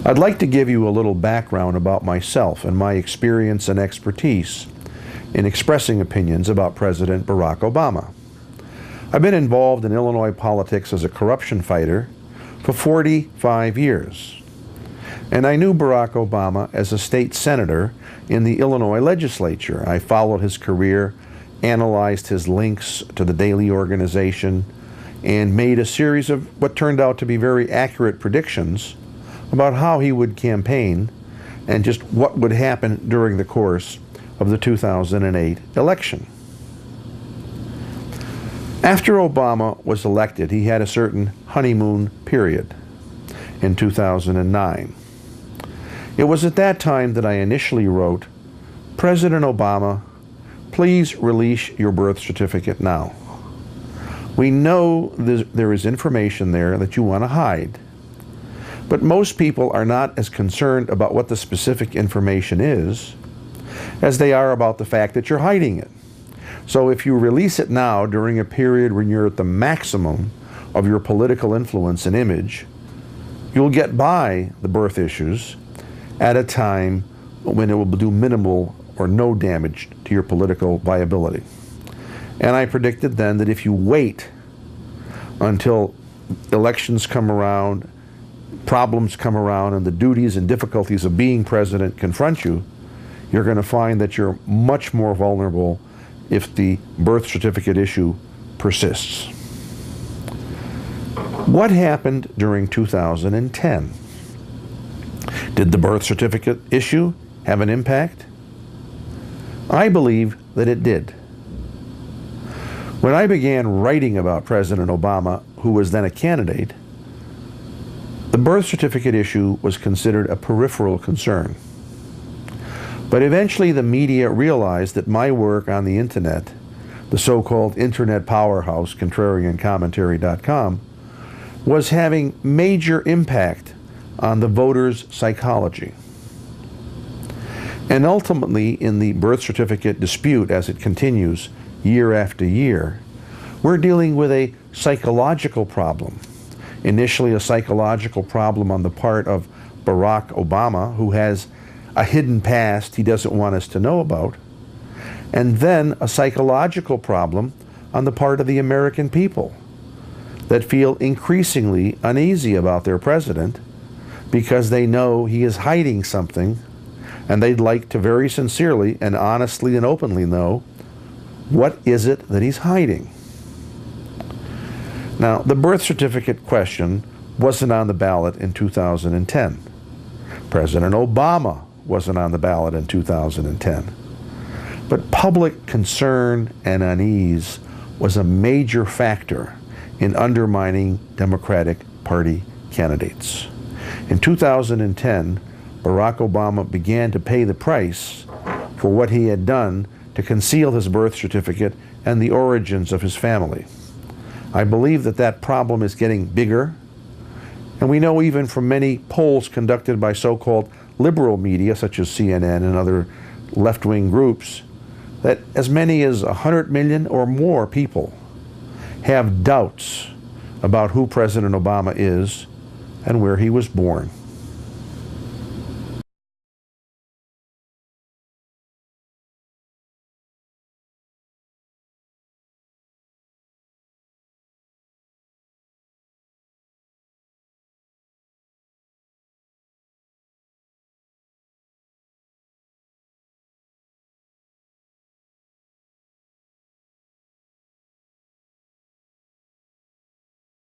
I'd like to give you a little background about myself and my experience and expertise in expressing opinions about President Barack Obama. I've been involved in Illinois politics as a corruption fighter for 45 years. And I knew Barack Obama as a state senator in the Illinois legislature. I followed his career, analyzed his links to the Daily organization, and made a series of what turned out to be very accurate predictions about how he would campaign and just what would happen during the course of the 2008 election. After Obama was elected, he had a certain honeymoon period in 2009. It was at that time that I initially wrote, "President Obama, please release your birth certificate now. We know there is information there that you want to hide. But most people are not as concerned about what the specific information is as they are about the fact that you're hiding it. So if you release it now during a period when you're at the maximum of your political influence and image, you'll get by the birth issues at a time when it will do minimal or no damage to your political viability." And I predicted then that if you wait until elections come around, problems come around, and the duties and difficulties of being president confront you, you're going to find that you're much more vulnerable if the birth certificate issue persists. What happened during 2010? Did the birth certificate issue have an impact? I believe that it did. When I began writing about President Obama, who was then a candidate, the birth certificate issue was considered a peripheral concern. But eventually the media realized that my work on the internet, the so-called internet powerhouse, contrariancommentary.com, was having major impact on the voters' psychology. And ultimately, in the birth certificate dispute as it continues year after year, we're dealing with a psychological problem. Initially a psychological problem on the part of Barack Obama, who has a hidden past he doesn't want us to know about, and then a psychological problem on the part of the American people that feel increasingly uneasy about their president because they know he is hiding something, and they'd like to very sincerely and honestly and openly know what is it that he's hiding. Now, the birth certificate question wasn't on the ballot in 2010. President Obama wasn't on the ballot in 2010. But public concern and unease was a major factor in undermining Democratic Party candidates. In 2010, Barack Obama began to pay the price for what he had done to conceal his birth certificate and the origins of his family. I believe that that problem is getting bigger, and we know even from many polls conducted by so-called liberal media, such as CNN and other left-wing groups, that as many as 100 million or more people have doubts about who President Obama is and where he was born.